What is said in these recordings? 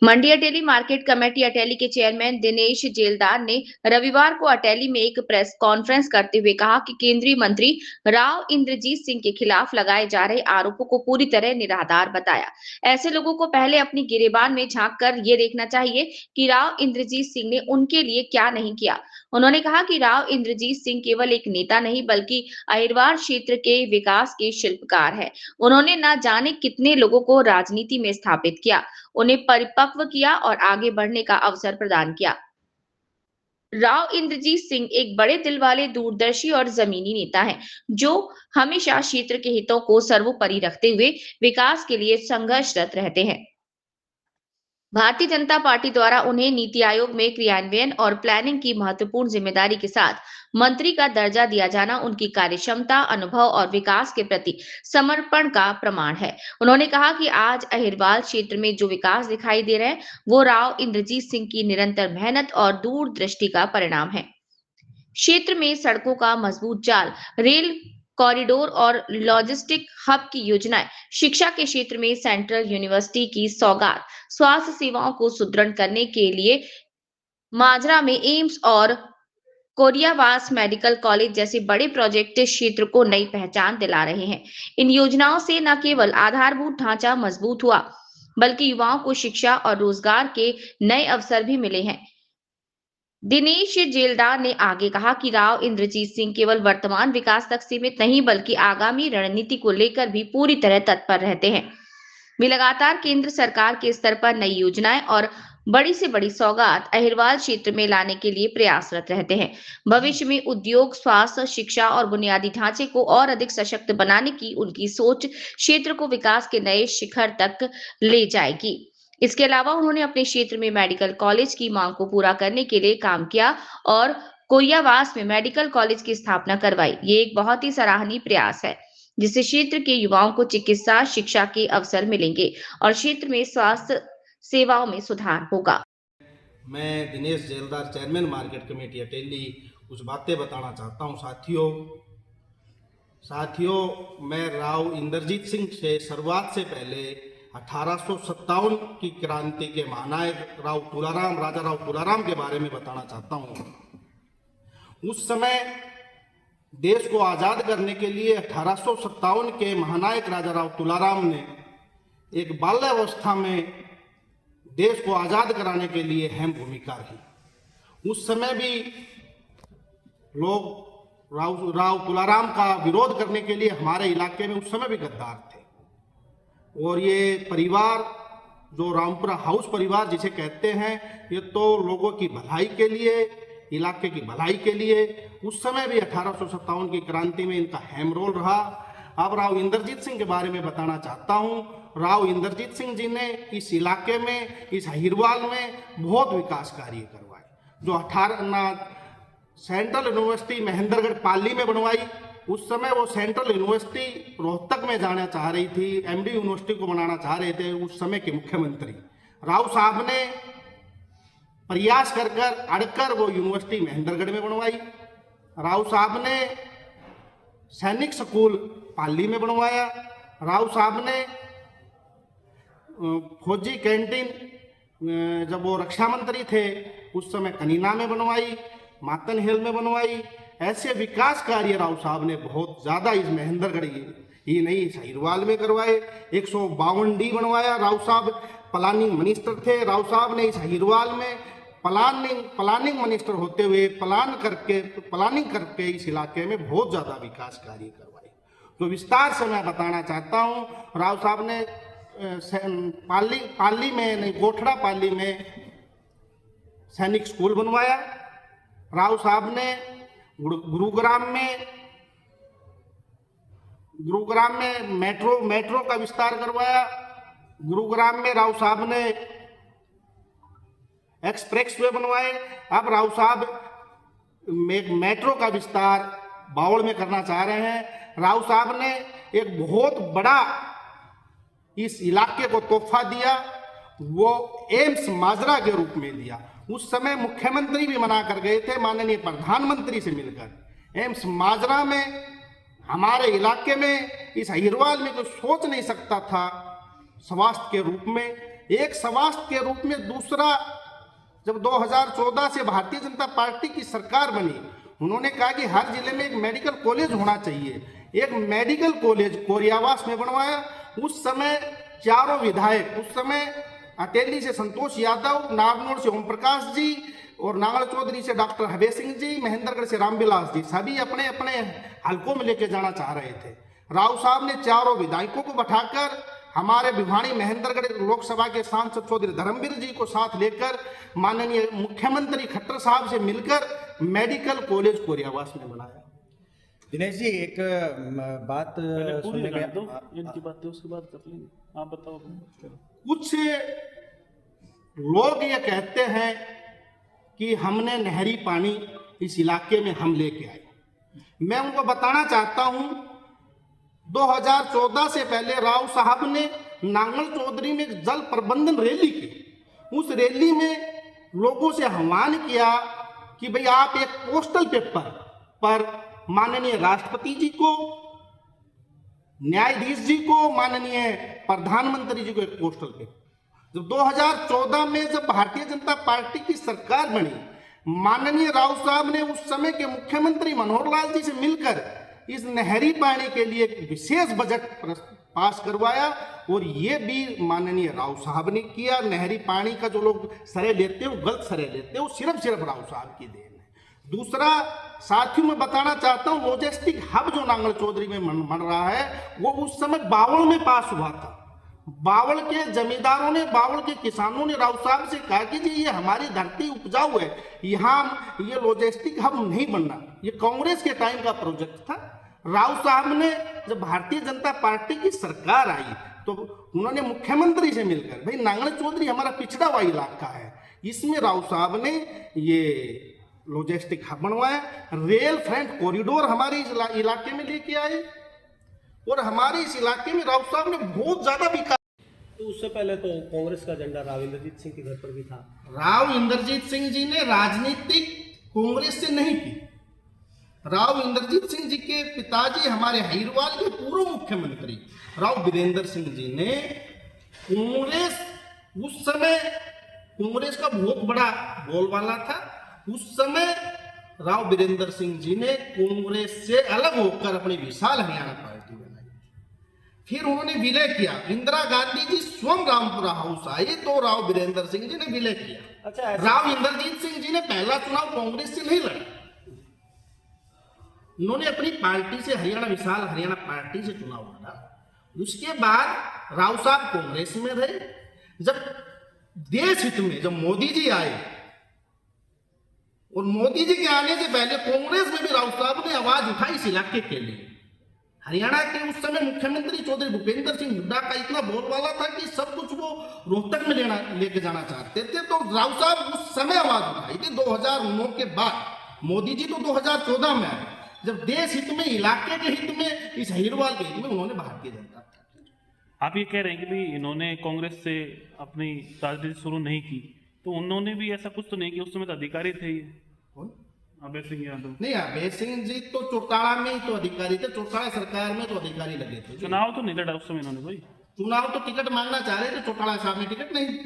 मंडी Ateli market committee Ateli के chairman Dinesh जेलदार ने रविवार को अटेली में एक प्रेस कॉन्फ्रेंस करते हुए कहा कि केंद्रीय मंत्री राव इंद्रजीत सिंह के खिलाफ लगाए जा रहे आरोपों को पूरी तरह निराधार बताया। ऐसे लोगों को पहले अपनी गिरेबान में झांक कर ये देखना चाहिए कि राव इंद्रजीत सिंह ने उनके लिए क्या नहीं किया। उन्होंने कहा कि राव इंद्रजीत सिंह केवल एक नेता नहीं बल्कि अहिरवार क्षेत्र के विकास के शिल्पकार है। उन्होंने न जाने कितने लोगों को राजनीति में स्थापित किया, उन्हें परिपक्व किया और आगे बढ़ने का अवसर प्रदान किया। राव इंद्रजीत सिंह एक बड़े दिल वाले, दूरदर्शी और जमीनी नेता हैं, जो हमेशा क्षेत्र के हितों को सर्वोपरि रखते हुए विकास के लिए संघर्षरत रहते हैं। भारतीय जनता पार्टी द्वारा उन्हें नीति आयोग में क्रियान्वयन और प्लानिंग की महत्वपूर्ण जिम्मेदारी के साथ मंत्री का दर्जा दिया जाना उनकी कार्यक्षमता, अनुभव और विकास के प्रति समर्पण का प्रमाण है। उन्होंने कहा कि आज अहिरवाल क्षेत्र में जो विकास दिखाई दे रहे हैं, वो राव इंद्रजीत सिंह की निरंतर मेहनत और दूरदृष्टि का परिणाम है। क्षेत्र में सड़कों का मजबूत जाल, रेल कॉरिडोर और लॉजिस्टिक हब की योजनाएं, शिक्षा के क्षेत्र में सेंट्रल यूनिवर्सिटी की सौगात, स्वास्थ्य सेवाओं को सुदृढ़ करने के लिए माजरा में एम्स और कोरियावास मेडिकल कॉलेज जैसे बड़े प्रोजेक्ट इस क्षेत्र को नई पहचान दिला रहे हैं। इन योजनाओं से न केवल आधारभूत ढांचा मजबूत हुआ, बल्कि युवाओं को शिक्षा और रोजगार के नए अवसर भी मिले हैं। दिनेश जेलदार ने आगे कहा कि राव इंद्रजीत सिंह केवल वर्तमान विकास तक सीमित नहीं बल्कि आगामी रणनीति को लेकर भी पूरी तरह तत्पर रहते हैं। वे लगातार केंद्र सरकार के स्तर पर नई योजनाएं और बड़ी से बड़ी सौगात अहिरवाल क्षेत्र में लाने के लिए प्रयासरत रहते हैं। भविष्य में उद्योग, स्वास्थ्य, शिक्षा और बुनियादी ढांचे को और अधिक सशक्त बनाने की उनकी सोच क्षेत्र को विकास के नए शिखर तक ले जाएगी। इसके अलावा उन्होंने अपने क्षेत्र में मेडिकल कॉलेज की मांग को पूरा करने के लिए काम किया और कोरियावास में मेडिकल कॉलेज की स्थापना करवाई। ये एक बहुत ही सराहनीय प्रयास है, जिससे क्षेत्र के युवाओं को चिकित्सा शिक्षा के अवसर मिलेंगे और क्षेत्र में स्वास्थ्य सेवाओं में सुधार होगा। मैं Dinesh Jaildar, chairman market committee Ateli, कुछ बातें बताना चाहता हूं। साथियों, मैं राव इंद्रजीत सिंह से शुरुआत से पहले 1857 की क्रांति के महानायक राजा राव तुलाराम के बारे में बताना चाहता हूं। उस समय देश को आज़ाद करने के लिए 1857 के महानायक राजा राव तुलाराम ने एक बाल्यावस्था में देश को आज़ाद कराने के लिए अहम भूमिका रही। उस समय भी लोग राव तुलाराम का विरोध करने के लिए हमारे इलाके में उस समय भी गद्दार थे। और ये परिवार, जो रामपुरा हाउस परिवार जिसे कहते हैं, ये तो लोगों की भलाई के लिए, इलाके की भलाई के लिए उस समय भी 1857 की क्रांति में इनका अहम रोल रहा। अब राव इंद्रजीत सिंह के बारे में बताना चाहता हूँ। राव इंद्रजीत सिंह जी ने इस इलाके में, इस अहिरवाल में बहुत विकास कार्य करवाए। जो सेंट्रल यूनिवर्सिटी महेंद्रगढ़ पाली में बनवाई, उस समय वो सेंट्रल यूनिवर्सिटी रोहतक में जाना चाह रही थी, एमडी यूनिवर्सिटी को बनाना चाह रहे थे उस समय के मुख्यमंत्री। राव साहब ने प्रयास कर अड़कर वो यूनिवर्सिटी महेंद्रगढ़ में बनवाई। राव साहब ने सैनिक स्कूल पाली में बनवाया। राव साहब ने फौजी कैंटीन, जब वो रक्षा मंत्री थे उस समय कनीना में बनवाई, मातन हिल में बनवाई। ऐसे विकास कार्य राव साहब ने बहुत ज़्यादा इस महेंद्रगढ़ ही नहीं, इस अहिरवाल में करवाए। 152 डी बनवाया। राव साहब प्लानिंग मिनिस्टर थे। राव साहब ने इस अहिरवाल में प्लानिंग मिनिस्टर होते हुए प्लानिंग करके इस इलाके में बहुत ज़्यादा विकास कार्य करवाए। तो विस्तार से मैं बताना चाहता हूँ। राव साहब ने गोठड़ा पाली में सैनिक स्कूल बनवाया। राव साहब ने गुरुग्राम में मेट्रो का विस्तार करवाया। गुरुग्राम में राव साहब ने एक्सप्रेसवे बनवाए। अब राव साहब मेट्रो का विस्तार बावड़ में करना चाह रहे हैं। राव साहब ने एक बहुत बड़ा इस इलाके को तोहफा दिया, वो एम्स माजरा के रूप में दिया। उस समय मुख्यमंत्री भी मना कर गए थे माननीय प्रधानमंत्री से मिलकर। एम्स माजरा में हमारे इलाके में, इस अहिरवाल में कोई सोच नहीं सकता था स्वास्थ्य के रूप में एक स्वास्थ्य के रूप में दूसरा, जब 2014 से भारतीय जनता पार्टी की सरकार बनी, उन्होंने कहा कि हर जिले में एक मेडिकल कॉलेज होना चाहिए। एक मेडिकल कॉलेज कोरियावास में बनवाया। उस समय चारों विधायक, उस समय अटेली से संतोष यादव, नारनौल से ओम प्रकाश जी और नांगल चौधरी से डॉक्टर हबे सिंह जी, महेंद्रगढ़ से रामविलास जी, सभी अपने अपने हलकों में लेके जाना चाह रहे थे। राव साहब ने चारों विधायकों को बैठाकर हमारे भिवानी महेंद्रगढ़ लोकसभा के सांसद चौधरी धर्मवीर जी को साथ लेकर माननीय मुख्यमंत्री खट्टर साहब से मिलकर मेडिकल कॉलेज कोरियावास में बनाया। दिनेश जी, एक बात सुनने में इनकी बात है, उसके बाद कर लेंगे, आप बताओ। कुछ लोग ये कहते हैं कि हमने नहरी पानी इस इलाके में हम लेके आए। मैं उनको बताना चाहता हूं, 2014 से पहले राव साहब ने नांगल चौधरी में एक जल प्रबंधन रैली की। उस रैली में लोगों से आह्वान किया कि भाई आप एक पोस्टल पेपर पर माननीय राष्ट्रपति जी को, न्यायाधीश जी को, माननीय प्रधानमंत्री जी को एक पोस्टल पेपर। जब 2014 में जब भारतीय जनता पार्टी की सरकार बनी, माननीय राव साहब ने उस समय के मुख्यमंत्री मनोहर लाल जी से मिलकर इस नहरी पानी के लिए एक विशेष बजट पास करवाया और ये भी माननीय राव साहब ने किया। नहरी पानी का जो लोग श्रेय लेते हैं वो गलत श्रेय लेते हैं, वो सिर्फ राव साहब की देन है। दूसरा, साथियों में बताना चाहता हूँ, लॉजिस्टिक हब जो नांगल चौधरी में बन रहा है वो उस समय बावल में पास हुआ था। बावल के जमींदारों ने, बावल के किसानों ने राव साहब से कहा कि जी ये हमारी धरती उपजाऊ है, यहाँ ये लॉजिस्टिक हब नहीं बनना। ये कांग्रेस के टाइम का प्रोजेक्ट था। राव साहब ने जब भारतीय जनता पार्टी की सरकार आई तो उन्होंने मुख्यमंत्री से मिलकर, भाई नांगल चौधरी हमारा पिछड़ा हुआ इलाका है, इसमें राव साहब ने ये लॉजिस्टिक हब बनवाया। रेल फ्रंट कॉरिडोर हमारे इस इलाके में लेके आए और हमारे इस इलाके में राव साहब ने बहुत ज्यादा विकास। तो उससे पहले तो कांग्रेस का झंडा राव इंद्रजीत सिंह के घर पर भी था। राव इंद्रजीत सिंह जी ने राजनीतिक कांग्रेस से नहीं की। राव इंद्रजीत सिंह जी के पिताजी हमारे हरिद्वार के पूर्व मुख्यमंत्री राव वीरेंद्र सिंह जी ने कांग्रेस, उस समय कांग्रेस का बहुत बड़ा बोलबाला था। उस समय राव वीरेंद्र सिंह जी ने कांग्रेस से अलग होकर अपनी विशाल हरियाणा पार्टी बनाई। फिर उन्होंने विलय किया। इंदिरा गांधी जी स्वयं रामपुरा हाउस आई तो राव वीरेंद्र सिंह जी ने विलय किया। अच्छा, राव इंद्रजीत सिंह जी ने पहला चुनाव कांग्रेस से नहीं लड़ा, उन्होंने अपनी पार्टी से, हरियाणा विशाल हरियाणा पार्टी से चुनाव लड़ा। उसके बाद राव साहब कांग्रेस में रहे। जब देश हित में जब मोदी जी आए और मोदी जी के आने से पहले कांग्रेस में भी राव साहब ने आवाज उठाई इस इलाके के लिए। हरियाणा के उस समय मुख्यमंत्री चौधरी भूपेंद्र सिंह हुड्डा का इतना बोलबाला था कि सब कुछ वो रोहतक में लेके जाना चाहते थे, तो राव साहब उस समय आवाज उठाई थी। 2009 के बाद मोदी जी तो 2014 में आए, जब देश हित में, इलाके के हित में, इस हरिद्वार के हित में उन्होंने भारतीय जनता। आप ये कह रहे हैं कि भाई इन्होंने कांग्रेस से अपनी राजनीति शुरू नहीं की, तो उन्होंने भी ऐसा कुछ तो नहीं किया, उस समय तो अधिकारी थे ये अभय सिंह यादव। नहीं, अभय सिंह जी तो चौटाला में ही तो अधिकारी थे, चौटाला सरकार में तो अधिकारी लगे थे। चुनाव तो नहीं लड़ा उस समय इन्होंने, भाई चुनाव तो टिकट मांगना चाह रहे थे, चौटाला साहब ने टिकट नहीं दी।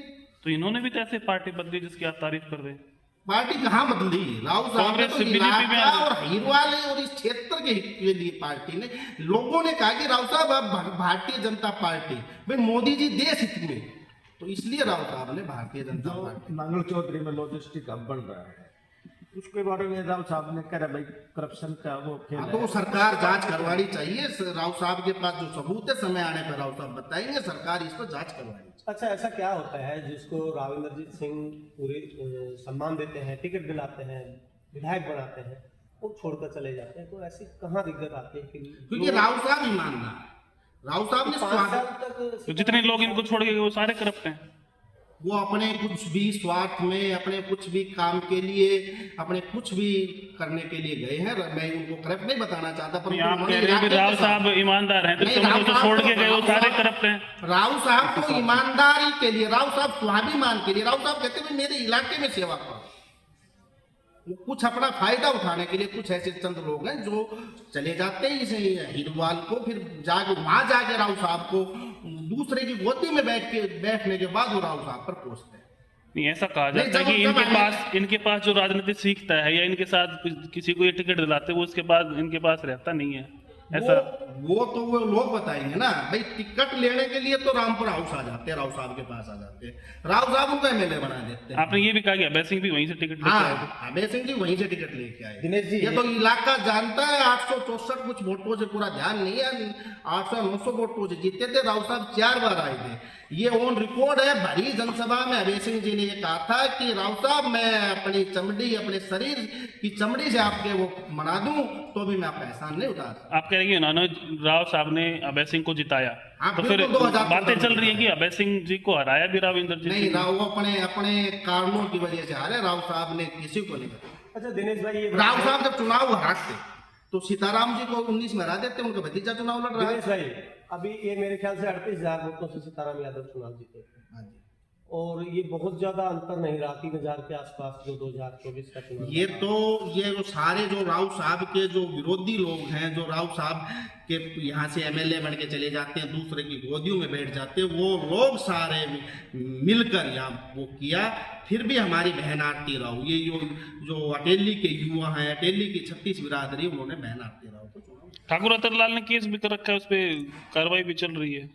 तो इन्होंने भी तो ऐसे पार्टी बदली जिसकी आप तारीफ कर रहे हैं। पार्टी कहाँ बदली? राव साहब ने तो इलाका और हरिद्वार और इस क्षेत्र के लिए पार्टी ने, लोगों ने कहा कि राव साहब आप भारतीय जनता पार्टी, भाई मोदी जी देश हित में, तो इसलिए राव साहब ने भारतीय जनता पार्टी। नांगल चौधरी में लॉजिस्टिक हब बन रहा है, उसके बारे में राव साहब ने कहा भाई करप्शन का वो खेल है। तो सरकार जांच करवानी चाहिए। राव साहब के पास जो सबूत है, समय आने पर राव साहब बताएंगे, सरकार इस पर जांच करवानी। अच्छा, ऐसा क्या होता है जिसको राव इंद्रजीत सिंह पूरे सम्मान देते हैं, टिकट दिलाते हैं, विधायक बनाते हैं, वो छोड़कर चले जाते हैं? तो ऐसी कहाँ दिक्कत आती है? क्योंकि राव साहब ईमानदार, राव साहब ने 5 साल तक तो जितने लोग इनको छोड़ के गए वो सारे करप्ट हैं। वो अपने कुछ भी स्वार्थ में, अपने कुछ भी काम के लिए, अपने कुछ भी करने के लिए गए हैं। मैं उनको करप्ट नहीं बताना चाहता, पर आप कह रहे हैं राव साहब ईमानदार हैं, तो छोड़ के गए वो सारे करप्ट हैं। राव साहब तो ईमानदारी के लिए, राव साहब स्वाभिमान के लिए, राव साहब कहते हैं मेरे इलाके में सेवा करो। कुछ अपना फायदा उठाने के लिए कुछ ऐसे चंद लोग हैं जो चले जाते हैं इसे हरिद्वार को, फिर जाके वहां जाके राव साहब को दूसरे की गोदी में बैठने के बाद वो राव साहब पर पहुंचते हैं। नहीं, ऐसा कहा नहीं, जाता है कि जब इनके पास जो राजनीति सीखता है या इनके साथ किसी को ये टिकट दिलाते हैं वो उसके बाद इनके पास रहता नहीं है, ऐसा। वो तो वो लोग बताएंगे ना भाई, टिकट लेने के लिए तो रामपुर हाउस आ जाते हैं, राव साहब के पास आ जाते हैं, राव साहब उनको एमएलए बना देते हैं। आपने ये भी कहा कि अभय सिंह भी वहीं से टिकट लेके आए थे। हाँ, अभय सिंह जी वहीं से टिकट लेके आए। दिनेश जी, ये तो इलाका जानता है, 864 कुछ वोटों से, पूरा ध्यान नहीं है, 800-900 वोटों से जीते थे। राव साहब 4 बार आए थे, ये ऑन रिकॉर्ड है। भरी जनसभा में अभय सिंह जी ने ये कहा था कि राव साहब मैं अपनी चमड़ी, अपने शरीर की चमड़ी से आपके वो मना दूं तो भी मैं आपका एहसान नहीं उतार सकता। आप कह रहे हैं उन्होंने, राव साहब ने अभय सिंह को जिताया, हाँ, तो फिर बिल्कुल 2000 बातें चल रही है कि अभय सिंह जी को हराया भी राव इंद्रजीत नहीं, सिंह। राव अपने अपने कारणों की वजह से हारे, राव साहब ने किसी को नहीं हराया। अच्छा दिनेश भाई, ये राव साहब जब चुनाव हारते तो सीताराम जी को 19 में हरा देते, उनका भतीजा चुनाव लड़ रहा है। दिनेश भाई, अभी ये मेरे ख्याल से 38,000 वोटों से सीताराम यादव चुनाव जीते हाँ जी। और ये बहुत ज्यादा अंतर नहीं रहा, 3,000 के आसपास जो 2024 का चुनाव। ये जो सारे जो राव साहब के जो विरोधी लोग हैं, जो राव साहब के यहाँ से एमएलए बन के चले जाते हैं, दूसरे की गोदियों में बैठ जाते हैं, वो लोग सारे मिलकर यहाँ वो किया। फिर भी हमारी बहन आरती राव, ये जो अटेली के युवा हैं, अटेली की 36 बिरादरी, उन्होंने बहन आरती राव को चुना। ठाकुर अतरलाल ने केस भी कर रखा है, उस पर कार्रवाई भी चल रही है।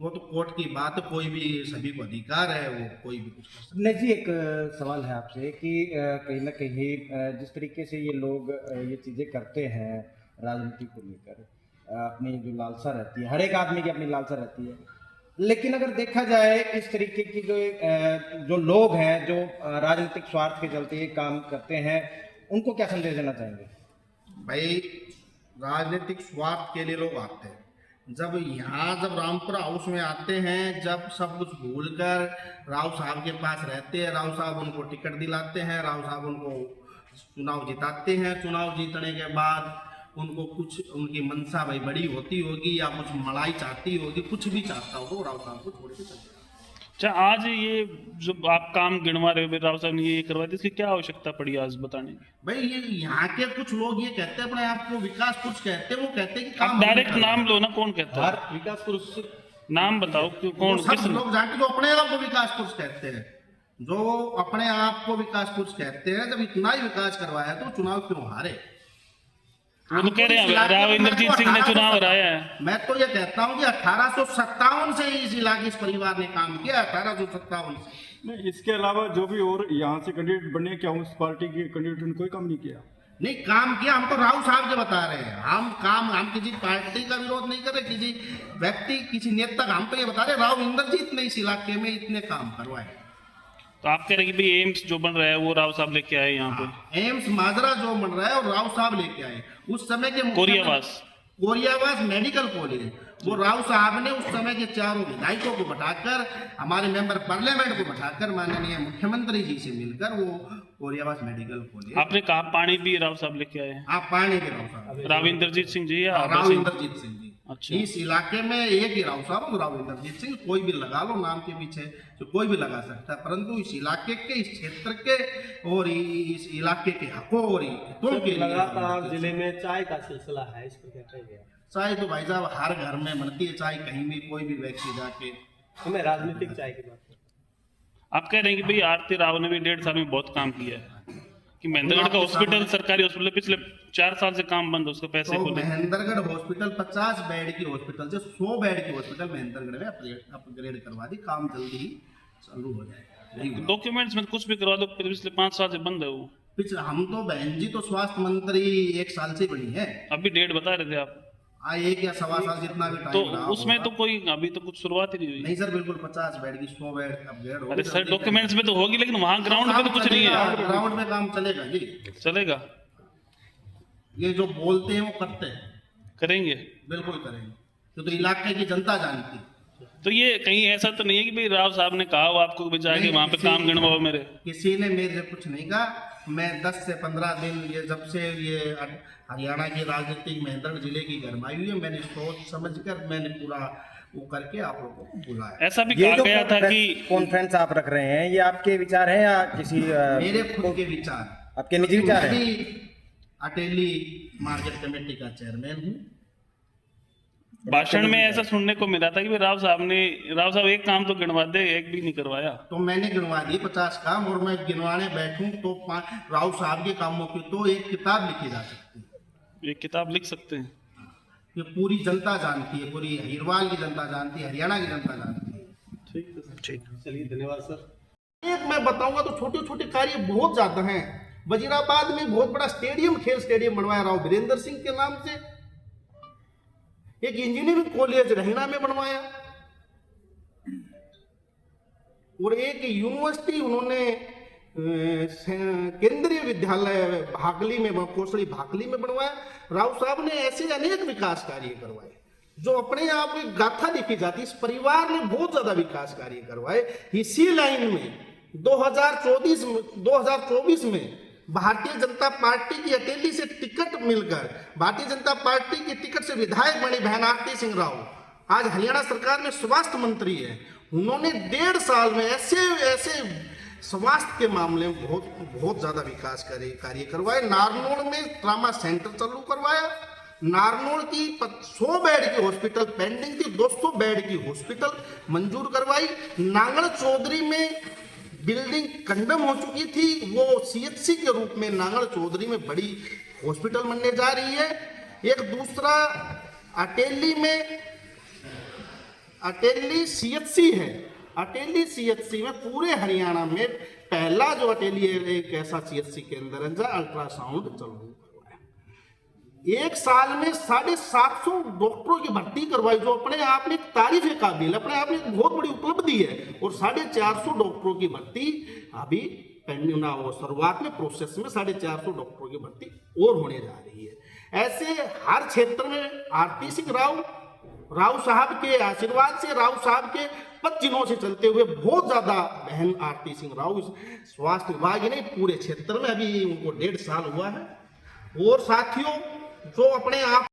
वो तो कोर्ट की बात, कोई भी, सभी को अधिकार है, वो कोई भी कुछ कर सकता है। नहीं जी, एक सवाल है आपसे कि कहीं ना कहीं जिस तरीके से ये लोग ये चीज़ें करते हैं राजनीति को लेकर, अपनी जो लालसा रहती है, हर एक आदमी की अपनी लालसा रहती है, लेकिन अगर देखा जाए इस तरीके की जो लोग हैं जो राजनीतिक स्वार्थ के चलते ये काम करते हैं, उनको क्या संदेश देना चाहेंगे? भाई, राजनीतिक स्वार्थ के लिए लोग आते हैं। जब रामपुरा हाउस में आते हैं, जब सब कुछ भूलकर राव साहब के पास रहते हैं, राव साहब उनको टिकट दिलाते हैं, राव साहब उनको चुनाव जिताते हैं। चुनाव जीतने के बाद उनको कुछ उनकी मनसा भाई बड़ी होती होगी या कुछ मलाई चाहती होगी, कुछ भी चाहता हो, राव साहब को छोड़ के चले जाते हैं। अच्छा, आज ये जो आप काम गिनवा रहे हो, राव साहब ने ये करवाया था, इसकी क्या आवश्यकता पड़ी आज बताने की? भाई, ये यहाँ के कुछ लोग ये कहते हैं, अपने आप को विकास पुरुष कहते हैं, वो कहते हैं कि आप डायरेक्ट नाम लो ना, कौन कहता है? विकास पुरुष नाम बताओ कि कौन, सब किस लोग जानते, जो अपने आप को विकास पुरुष कहते हैं, जो अपने आप को विकास पुरुष कहते हैं, जब इतना ही विकास करवाया तो चुनाव क्यों हारे? वो तो कह रहे हैं राव इंद्रजीत सिंह ने चुनाव हराया है। मैं तो ये कहता हूँ कि 1857 से इस इलाके, इस परिवार ने काम किया, 1857 से। नहीं, इसके अलावा जो भी और यहाँ से कैंडिडेट बने, क्या उस पार्टी के कैंडिडेट ने कोई काम नहीं किया? नहीं, काम किया, हम तो राव साहब के बता रहे हैं। हम किसी पार्टी का विरोध नहीं कर रहे, किसी व्यक्ति, किसी नेता का, हम तो ये बता रहे राव इंद्रजीत ने इस इलाके में इतने काम करवाए। तो आप कह रहे हैं कि भाई एम्स जो बन रहा है वो राव साहब लेके आए यहाँ पे? एम्स माजरा जो बन रहा है और राव साहब लेके आए। उस समय के कोरियावास मेडिकल कॉलेज, वो राव साहब ने उस समय के चारों विधायकों को बैठाकर, हमारे मेंबर पार्लियामेंट को बैठाकर, माननीय मुख्यमंत्री जी से मिलकर वो कोरियावास मेडिकल कॉलेज। आपने कहा पानी भी राव साहब लेके आए हैं? आप पानी के राव साहब, राव इंद्रजीत सिंह जी या राव इंद्रजीत सिंह जी। अच्छा, इस इलाके में एक ही राव साहब और राव इंद्रजीत सिंह, कोई भी लगा लो नाम के पीछे, जो कोई भी लगा सकता है, परंतु इस इलाके के, इस क्षेत्र के और इस इलाके के हकों और हितों के लिए लगातार जिले में चाय का सिलसिला है, इस पर क्या कहेंगे? चाय तो भाई साहब हर घर में बनती है चाय, कहीं भी कोई भी व्यक्ति जाके। तो मैं राजनीतिक चाय की बात करूं। आप कह रहे हैं कि भाई आरती राव ने भी 1.5 साल में बहुत काम किया है, कि महेंद्रगढ़ का हॉस्पिटल, सरकारी हॉस्पिटल पिछले 4 साल से काम बंद, उसके पैसे तो को महेंद्रगढ़ हॉस्पिटल 50 बेड की हॉस्पिटल से 100 बेड की हॉस्पिटल महेंद्रगढ़ में अपग्रेड करवा दी, काम जल्दी ही चालू हो जाएगा। डॉक्यूमेंट्स में कुछ भी करवा दो, पिछले 5 साल से बंद है वो। हम तो बहन जी तो स्वास्थ्य मंत्री 1 साल से बनी है, अभी डेट बता रहे थे आप। 1 या सवा साल जितना भी तो टाइम रहा उसमें होगा। तो कोई अभी तो कुछ शुरुआत ही नहीं हुई। नहीं सर, बिल्कुल 50 बेड की 100 बेड अपग्रेड होगी। अरे सर, डॉक्यूमेंट्स में तो होगी, लेकिन वहाँ ग्राउंड पे तो कुछ नहीं है। ग्राउंड में काम चलेगा जी, चलेगा, ये जो बोलते हैं वो करते हैं, करेंगे, बिल्कुल करेंगे, तो इलाके की जनता जानती है। तो ये कहीं ऐसा तो नहीं है कि भाई राव साहब ने कहा हो आपको भी जाके वहाँ पे काम गिनवाओ मेरे? किसी ने मेरे से कुछ नहीं कहा। मैं 10 से 15 दिन, ये जब से ये हरियाणा की राजनीतिक महेंद्रगढ़ जिले की गरमाई हुई है, मैंने सोच समझ कर मैंने पूरा वो करके आप लोगों को बुलाया। ऐसा भी कहा गया था कि कॉन्फ्रेंस आप रख रहे हैं, ये आपके विचार हैं या किसी मेरे खुद के विचार, आपके निजी विचार हैं? अटेली मार्केट कमेटी का चेयरमैन हूँ भाषण में ऐसा सुनने को मिला था कि राव साहब एक काम तो गिनवा दे, एक भी नहीं करवाया। तो मैंने गिनवा दिए 50 काम, और मैं गिनवाने बैठूं तो राव साहब के कामों की तो एक किताब लिखी जा सकती है। एक किताब लिख सकते हैं। ये पूरी जनता जानती है, पूरी हिरवाल की जनता जानती है, हरियाणा की जनता जानती है। ठीक है सर। ठीक। चलिए धन्यवाद सर। एक मैं बताऊंगा तो छोटे छोटे कार्य बहुत ज्यादा हैं। वजीराबाद में बहुत बड़ा स्टेडियम, खेल स्टेडियम बनवाया राव वीरेंद्र सिंह के नाम से। एक इंजीनियरिंग कॉलेज रहना में बनवाया, और एक यूनिवर्सिटी उन्होंने केंद्रीय विद्यालय भागली में, कोसली भागली में बनवाया। राव साहब ने ऐसे अनेक विकास कार्य करवाए जो अपने आप में गाथा देखी जाती। इस परिवार ने बहुत ज्यादा विकास कार्य करवाए। इसी लाइन में 2024 में भारतीय जनता पार्टी की अकेली से टिकट मिलकर भारतीय जनता पार्टी की टिकट से विधायक बनी बहन आरती सिंह राव, आज हरियाणा सरकार में स्वास्थ्य मंत्री है। उन्होंने 1.5 साल में ऐसे स्वास्थ्य के मामले में बहुत ज्यादा विकास कार्य करवाए। नारनौल में ट्रामा सेंटर चालू करवाया। नारनौल की 100 बेड की हॉस्पिटल पेंडिंग थी, 200 बेड की हॉस्पिटल मंजूर करवाई। नांगल चौधरी में बिल्डिंग कंडम हो चुकी थी, वो CHC के रूप में नांगल चौधरी में बड़ी हॉस्पिटल बनने जा रही है। एक दूसरा अटेली CHC है। अटेली CHC में पूरे हरियाणा में पहला जो अटेली एक ऐसा CHC के अंदर है जहाँ अल्ट्रासाउंड चालू करवाया। एक साल में 750 डॉक्टरों की भर्ती करवाई, जो अपने आप में एक तारीफ के काबिल, अपने आप में एक बहुत बड़ी उपलब्धि है। और 450 डॉक्टरों की भर्ती अभी पेंडिंग ना हो, शुरुआत में प्रोसेस में 450 डॉक्टरों की भर्ती और होने जा रही है। ऐसे हर क्षेत्र में आरती सिंह राव साहब के आशीर्वाद से, राव साहब के 25 दिनों से चलते हुए बहुत ज्यादा बहन आरती सिंह राव स्वास्थ्य विभाग ही नहीं पूरे क्षेत्र में, अभी उनको 1.5 साल हुआ है। और साथियों, जो अपने आप